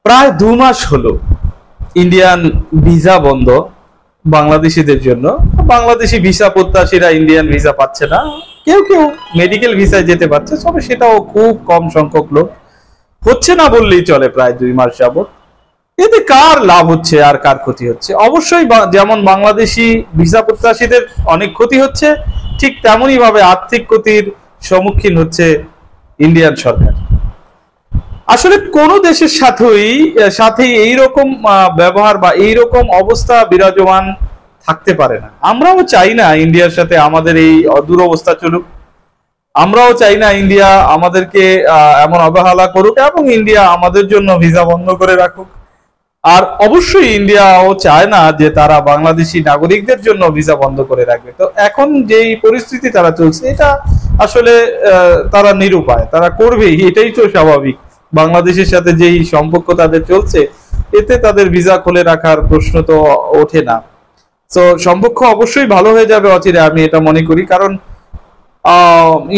প্রায় 2 মাস হলো Indian visa বন্ধ বাংলাদেশিদের জন্য। বাংলাদেশি ভিসা প্রত্যাশীরা ইন্ডিয়ান ভিসা পাচ্ছে না, কেউ কেউ মেডিকেল ভিসায় যেতে পারছে, তবে সেটাও খুব কম সংখ্যক লোক। হচ্ছে না বললেই চলে প্রায় 2 মাস যাবত। এতে কার লাভ হচ্ছে আর কার ক্ষতি হচ্ছে? অবশ্যই যেমন বাংলাদেশি ভিসা প্রত্যাশীদের অনেক ক্ষতি হচ্ছে, ঠিক তেমনই ভাবে আর্থিক ক্ষতির সম্মুখীন হচ্ছে ইন্ডিয়ান সরকার। আসলে কোন দেশের সাথেই এইরকম ব্যবহার বা এইরকম অবস্থা বিরাজমান থাকতে পারে না। আমরাও চাই না ইন্ডিয়ার সাথে আমাদের এই দুরবস্থা চলুক, আমরাও চাই না ইন্ডিয়া আমাদেরকে এমন অবহেলা করুক এবং ইন্ডিয়া আমাদের জন্য ভিসা বন্ধ করে রাখুক। আর অবশ্যই ইন্ডিয়াও চায় না যে তারা বাংলাদেশি নাগরিকদের জন্য ভিসা বন্ধ করে রাখবে। তো এখন যেই পরিস্থিতি তারা চলছে, এটা আসলে তারা নিরুপায়, তারা করবেই, এটাই তো স্বাভাবিক। বাংলাদেশের সাথে যেই সম্পর্ক তাদের চলছে, এতে তাদের ভিসা খুলে রাখার প্রশ্ন তো ওঠে না। তো সম্পর্ক অবশ্যই ভালো হয়ে যাবে অচিরে, আমি এটা মনে করি। কারণ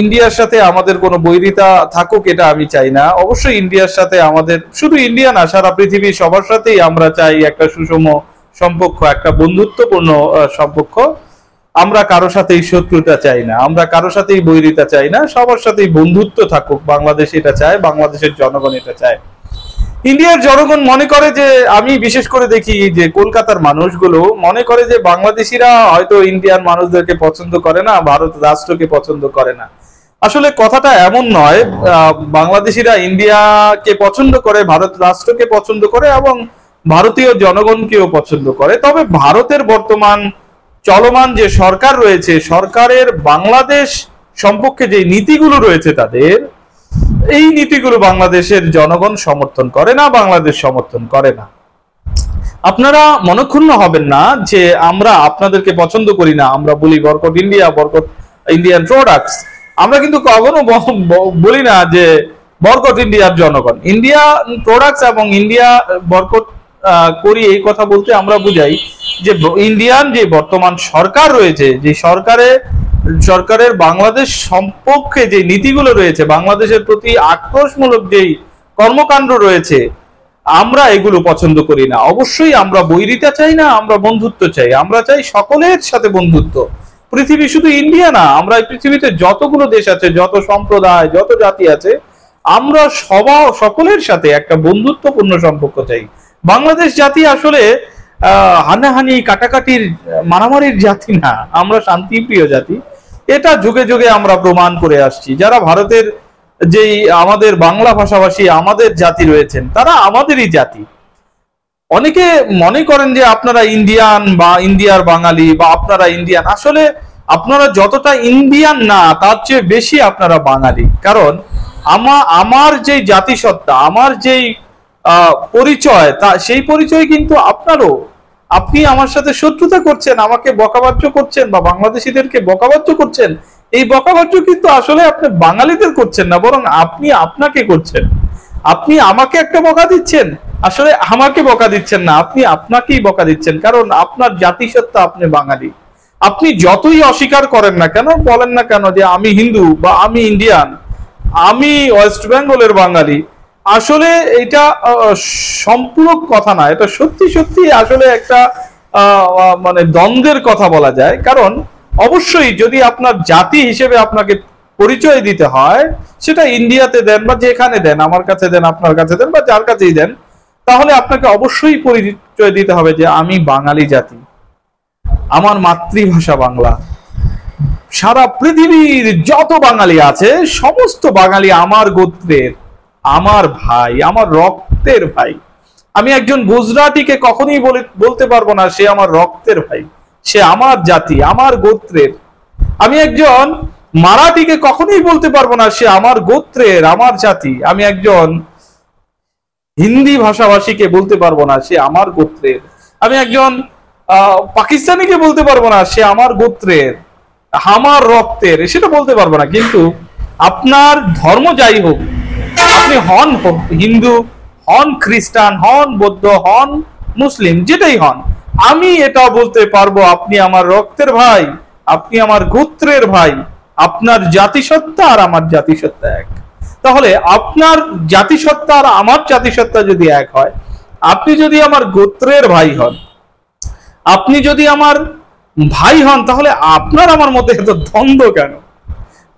ইন্ডিয়ার সাথে আমাদের কোনো বৈরিতা থাকুক এটা আমি চাই না। অবশ্যই ইন্ডিয়ার সাথে আমাদের, শুধু ইন্ডিয়া না, সারা পৃথিবীর সবার সাথেই আমরা চাই একটা সুষম সম্পর্ক, একটা বন্ধুত্বপূর্ণ সম্পর্ক। আমরা কারো সাথেই শত্রুতা চাই না, আমরা কারো সাথেই বৈরিতা চাই না, সবার সাথেই বন্ধুত্ব থাকুক। বাংলাদেশ এটা চায়, বাংলাদেশের জনগণ এটা চায়। ইন্ডিয়ার জনগণ মনে করে যে, আমি বিশেষ করে দেখি যে কলকাতার মানুষগুলো মনে করে যে বাংলাদেশিরা হয়তো ইন্ডিয়ান মানুষদেরকে পছন্দ করে না, ভারত রাষ্ট্রকে পছন্দ করে না। আসলে কথাটা এমন নয়। বাংলাদেশিরা ইন্ডিয়াকে পছন্দ করে, ভারত রাষ্ট্রকে পছন্দ করে এবং ভারতীয় জনগণকেও পছন্দ করে। তবে ভারতের বর্তমান চলমান যে সরকার রয়েছে, সরকারের বাংলাদেশ সম্পর্কে যে নীতিগুলো রয়েছে তাদের, এই নীতিগুলো বাংলাদেশের জনগণ সমর্থন করে না, বাংলাদেশ সমর্থন করে না। আপনারা মনক্ষুণ্ণ হবেন না যে আমরা আপনাদেরকে পছন্দ করি না, আমরা বলি বরকত ইন্ডিয়া, বরকত ইন্ডিয়ান প্রোডাক্টস। আমরা কিন্তু কখনো বলি না যে বরকত ইন্ডিয়ার জনগণ। ইন্ডিয়ান প্রোডাক্টস এবং ইন্ডিয়া বরকত করি, এই কথা বলতে আমরা বুঝাই যে ইন্ডিয়ান যে বর্তমান সরকার রয়েছে, যে সরকারের বাংলাদেশ সম্পর্কে যে নীতিগুলো রয়েছে, বাংলাদেশের প্রতি আক্রোশমূলক যেই কর্মকাণ্ড রয়েছে, আমরা এগুলো পছন্দ করি না। অবশ্যই আমরা বৈরিতা চাই না, আমরা বন্ধুত্ব চাই। আমরা চাই সকলের সাথে বন্ধুত্ব। পৃথিবী শুধু ইন্ডিয়া না, আমরা পৃথিবীতে যতগুলো দেশ আছে, যত সম্প্রদায়, যত জাতি আছে, আমরা সকলের সাথে একটা বন্ধুত্বপূর্ণ সম্পর্ক চাই। বাংলাদেশ জাতি আসলে হানাহানি, কাটাকাটির, মারামারির জাতি না, আমরা শান্তিপ্রিয় জাতি। এটা যুগে যুগে আমরা প্রমাণ করে আসছি। যারা ভারতের যেই আমাদের বাংলা ভাষাভাষী আমাদের জাতি রয়েছেন, তারা আমাদেরই জাতি। অনেকে মনে করেন যে আপনারা ইন্ডিয়ান বা ইন্ডিয়ার বাঙালি বা আপনারা ইন্ডিয়ান। আসলে আপনারা যতটা ইন্ডিয়ান না, তার চেয়ে বেশি আপনারা বাঙালি। কারণ আমার যেই জাতিসত্তা, আমার যেই পরিচয়, সেই পরিচয় কিন্তু আপনারও। আপনি আমার সাথে শত্রুতা করছেন, আমাকে বকাবাজ্য করছেন বা বাংলাদেশিদেরকে বকাবাজ্য করছেন, এই বকাবাজ্য কিন্তু আসলে আপনি বাঙালিদের করছেন না, বরং আপনি আপনাকে করছেন। আপনি আমাকে একটা বকা দিচ্ছেন, আসলে আমাকে বকা দিচ্ছেন না, আপনি আপনাকেই বকা দিচ্ছেন। কারণ আপনার জাতিসত্তা, আপনি বাঙালি। আপনি যতই অস্বীকার করেন না কেন, বলেন না কেন যে আমি হিন্দু বা আমি ইন্ডিয়ান, আমি ওয়েস্ট বেঙ্গলের বাঙালি, আসলে এটা সম্পূরক কথা না, এটা সত্যি সত্যি আসলে একটা মানে দ্বন্দ্বের কথা বলা যায়। কারণ অবশ্যই যদি আপনার জাতি হিসেবে আপনাকে পরিচয় দিতে হয়, সেটা ইন্ডিয়াতে দেন বা যেখানে দেন, আমার কাছে দেন, আপনার কাছে দেন বা যার কাছেই দেন, তাহলে আপনাকে অবশ্যই পরিচয় দিতে হবে যে আমি বাঙালি জাতি, আমার মাতৃভাষা বাংলা। সারা পৃথিবীর যত বাঙালি আছে, সমস্ত বাঙালি আমার গোত্রের, আমার ভাই, আমার রক্তের ভাই। আমি একজন গুজরাটিকে কখনোই বলতে পারবো না সে আমার রক্তের ভাই, সে আমার জাতি, আমার গোত্রের। আমি একজন মারাঠিকে কখনোই বলতে পারবো না সে আমার গোত্রের, আমার জাতি। আমি একজন হিন্দি ভাষাভাষীকে বলতে পারবো না সে আমার গোত্রের। আমি একজন পাকিস্তানিকে বলতে পারবো না সে আমার গোত্রের, আমার রক্তের, সেটা বলতে পারবো না। কিন্তু আপনার ধর্ম যাই হোক, আপনি হন হিন্দু, হন খ্রিস্টান, হন বৌদ্ধ, হন মুসলিম, যেটাই হন, আমি এটা বলতে পারবো আপনি আমার রক্তের ভাই, আপনি আমার গোত্রের ভাই। আপনার জাতিসত্তা আর আমার জাতিসত্তা এক। তাহলে আপনার জাতিসত্তা আর আমার জাতিসত্তা যদি এক হয়, আপনি যদি আমার গোত্রের ভাই হন, আপনি যদি আমার ভাই হন, তাহলে আপনার আমার মধ্যে এত দ্বন্দ্ব কেন?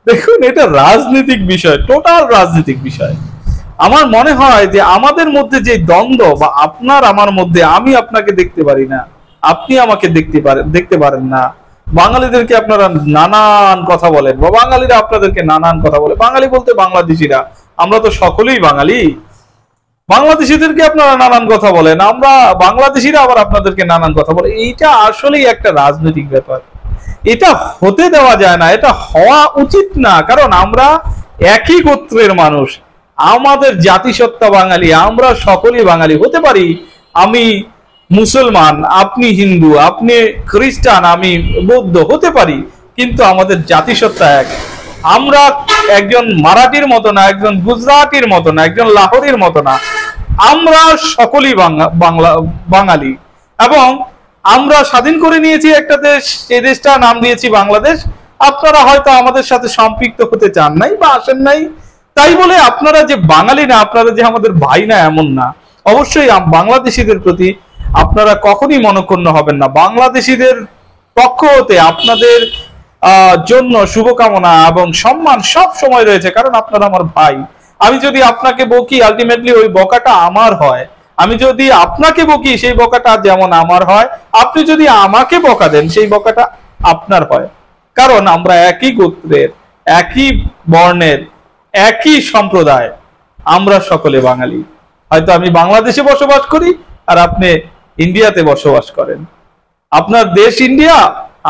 দেখুন, এটা রাজনৈতিক বিষয়, টোটাল রাজনৈতিক বিষয়। আমার মনে হয় যে আমাদের মধ্যে যে দ্বন্দ্ব, বা আপনার আমার মধ্যে, আমি আপনাকে দেখতে পারি না, আপনি আমাকে দেখতে পারেন না, বাঙালিদেরকে আপনারা নানান কথা বলেন, বা বাঙালিরা আপনাদেরকে নানান কথা বলে। বাঙালি বলতে বাংলাদেশিরা, আমরা তো সকলেই বাঙালি। বাংলাদেশিদেরকে আপনারা নানান কথা বলেন, আমরা বাংলাদেশিরা আবার আপনাদেরকে নানান কথা বলে। এইটা আসলেই একটা রাজনৈতিক ব্যাপার, এটা হতে দেওয়া যায় না, এটা হওয়া উচিত না। কারণ আমরা একই গোত্রের মানুষ, আমাদের জাতিসত্তা বাঙালি, আমরা সকলেই বাঙালি। হতে পারি আমি মুসলমান, আপনি হিন্দু, আপনি খ্রিস্টান, আমি বৌদ্ধ, হতে পারি, কিন্তু আমাদের জাতিসত্তা এক। আমরা একজন মারাঠির মতো না, একজন গুজরাটির মতো না, একজন লাহোরের মতো না, আমরা সকলেই বাঙালি। এবং আমরা স্বাধীন করে নিয়েছি একটা দেশ, এই দেশটা নাম দিয়েছি বাংলাদেশ। আপনারা হয়তো আমাদের সাথে সম্পৃক্ত হতে চান নাই বা আসেন নাই, তাই বলে আপনারা যে বাঙালি না, আপনারা যে আমাদের ভাই না, এমন না। অবশ্যই বাংলাদেশিদের প্রতি আপনারা কখনই মনক্ষুণ্ণ হবেন না। বাংলাদেশিদের পক্ষ হতে আপনাদের জন্য শুভকামনা এবং সম্মান সব সময় রয়েছে, কারণ আপনারা আমার ভাই। আমি যদি আপনাকে বকি, আলটিমেটলি ওই বকাটা আমার হয়। আমি যদি আপনাকে বকি, সেই বকাটা যেমন আমার হয়, আপনি যদি আমাকে বকা দেন, সেই বকাটা আপনার হয়। কারণ আমরা একই গোত্রের, একই বর্ণের, একই সম্প্রদায়, আমরা সকলে বাঙালি। হয়তো আমি বাংলাদেশে বসবাস করি আর আপনি ইন্ডিয়াতে বসবাস করেন, আপনার দেশ ইন্ডিয়া,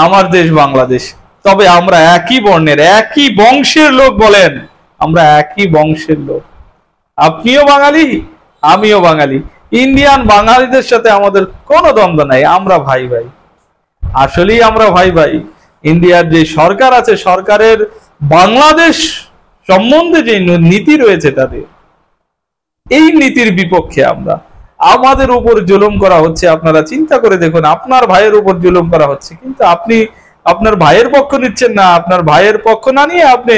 আমার দেশ বাংলাদেশ, তবে আমরা একই বর্ণের, একই বংশের লোক। বলেন, আমরা একই বংশের লোক। আপনিও বাঙালি, আমিও বাঙালি। ইন্ডিয়ান বাঙালিদের সাথে আমাদের কোনো দ্বন্দ্ব নাই, আমরা ভাই ভাই, আসলেই আমরা ভাই ভাই। ইন্ডিয়ার যে সরকার আছে, সরকারের বাংলাদেশ সম্বন্ধে যে নীতি রয়েছে তাদের, এই নীতির বিপক্ষে আমরা। আমাদের উপর জুলুম করা হচ্ছে, আপনারা চিন্তা করে দেখুন, আপনার ভাইয়ের উপর জুলুম করা হচ্ছে, কিন্তু আপনি আপনার ভাইয়ের পক্ষ নিচ্ছেন না। আপনার ভাইয়ের পক্ষ না নিয়ে আপনি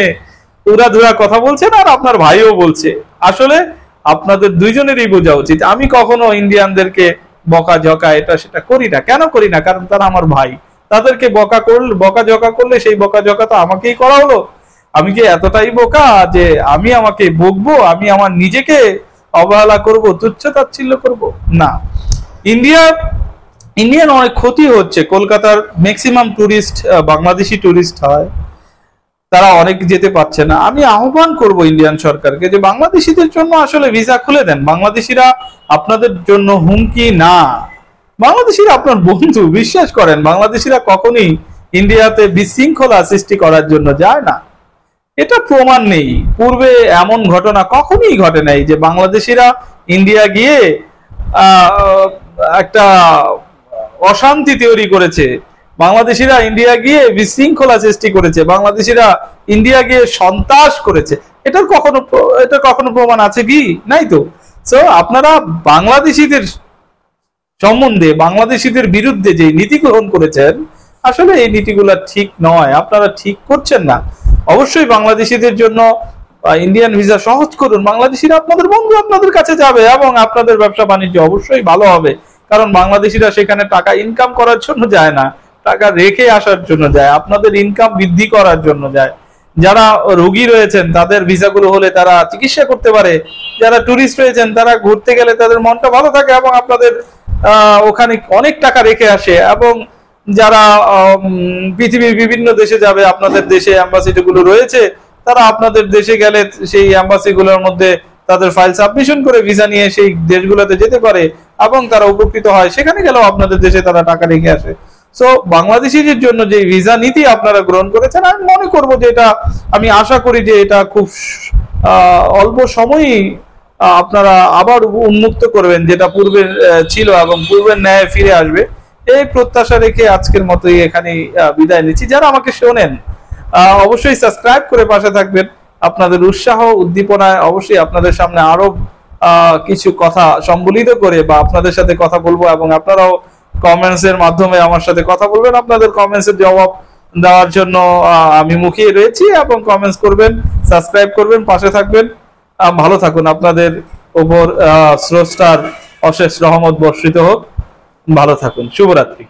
উড়াধুরা কথা বলছেন, আর আপনার ভাইও বলছে। আসলে আপনাদের দুইজনেরই বোঝা উচিত। আমি কখনো ইন্ডিয়ানদেরকে বকাঝকা এটা সেটা করি না। কেন করি না? কারণ তারা আমার ভাই। তাদেরকে বকাঝকা করলে সেই বকাঝকা তো আমাকেই করা হলো। আমি কি এতটাই বোকা যে আমি আমাকে বকবো, আমি আমার নিজেকে অবহেলা করব, তুচ্ছ তাচ্ছিল্য করব? না। ইন্ডিয়ান অনেক ক্ষতি হচ্ছে। কলকাতার ম্যাক্সিমাম টুরিস্ট বাংলাদেশি টুরিস্ট হয়, তারা অনেক যেতে পারছে না। আমি আহ্বান করব ইন্ডিয়ান সরকারকে যে বাংলাদেশিদের জন্য আসলে ভিসা খুলে দেন। বাংলাদেশিরা আপনাদের জন্য হুমকি না, বাংলাদেশিরা আপনার বন্ধু, বিশ্বাস করেন। বাংলাদেশিরা কখনই ইন্ডিয়াতে বিশৃঙ্খলা সৃষ্টি করার জন্য যায় না, এটা প্রমাণ নেই। পূর্বে এমন ঘটনা কখনই ঘটে নাই যে বাংলাদেশিরা ইন্ডিয়া গিয়ে একটা অশান্তি তৈরি করেছে, বাংলাদেশিরা ইন্ডিয়া গিয়ে বিশৃঙ্খলা সৃষ্টি করেছে, বাংলাদেশিরা ইন্ডিয়া গিয়ে সন্ত্রাস করেছে। এটা কখনো প্রমাণ আছে কি? নাই তো। সো আপনারা বাংলাদেশিদের সম্বন্ধে, বাংলাদেশিদের বিরুদ্ধে যে নীতি গ্রহণ করেছেন, আসলে এই নীতিগুলা ঠিক নয়, আপনারা ঠিক করছেন না। অবশ্যই বাংলাদেশিদের জন্য ইন্ডিয়ান ভিসা সহজ করুন। বাংলাদেশিরা আপনাদের বন্ধু, আপনাদের কাছে যাবে এবং আপনাদের ব্যবসা বাণিজ্য অবশ্যই ভালো হবে। কারণ বাংলাদেশিরা সেখানে টাকা ইনকাম করার জন্য যায় না, টাকা রেখে আসার জন্য যায়, আপনাদের ইনকাম বৃদ্ধি করার জন্য যায়। যারা রোগী রয়েছেন তাদের ভিসাগুলো হলে তারা চিকিৎসা করতে পারে, যারা টুরিস্ট রয়েছেন তারা ঘুরতে গেলে তাদের মনটা ভালো থাকে এবং আপনাদের ওখানে অনেক টাকা রেখে আসে। এবং যারা পৃথিবীর বিভিন্ন দেশে যাবে, আপনাদের দেশে অ্যাম্বাসিগুলো রয়েছে, তারা আপনাদের দেশে গেলে সেই অ্যাম্বাসিগুলোর মধ্যে তাদের ফাইল সাবমিশন করে ভিসা নিয়ে সেই দেশগুলোতে যেতে পারে এবং তারা উপকৃত হয়। সেখানে গেলেও আপনাদের দেশে তারা টাকা রেখে আসে। সো বাংলাদেশিদের জন্য যে ভিসা নীতি আপনারা গ্রহণ করেছেন, আমি মনে করব যে এটা, আমি আশা করি যে এটা খুব অল্প সময়ই আপনারা আবার উন্মুক্ত করবেন, যেটা পূর্বের ছিল এবং পূর্বের ন্যায় ফিরে আসবে। এই প্রত্যাশা রেখে আজকের মতোই এখানেই বিদায় নিচ্ছি। যারা আমাকে শোনেন অবশ্যই সাবস্ক্রাইব করে পাশে থাকবেন। আপনাদের উৎসাহ উদ্দীপনায় অবশ্যই আপনাদের সামনে আরো কিছু কথা সম্বলিত করে বা আপনাদের সাথে কথা বলবো, এবং আপনারাও কমেন্টস এর মাধ্যমে আমার সাথে কথা বলবেন। আপনাদের কমেন্টস এর জবাব দেওয়ার জন্য আমি মুখিয়ে রয়েছি, এবং কমেন্টস করবেন, সাবস্ক্রাইব করবেন, পাশে থাকবেন। ভালো থাকুন, আপনাদের উপর স্রষ্টার অশেষ রহমত বর্ষিত হোক। ভালো থাকুন, শুভরাত্রি।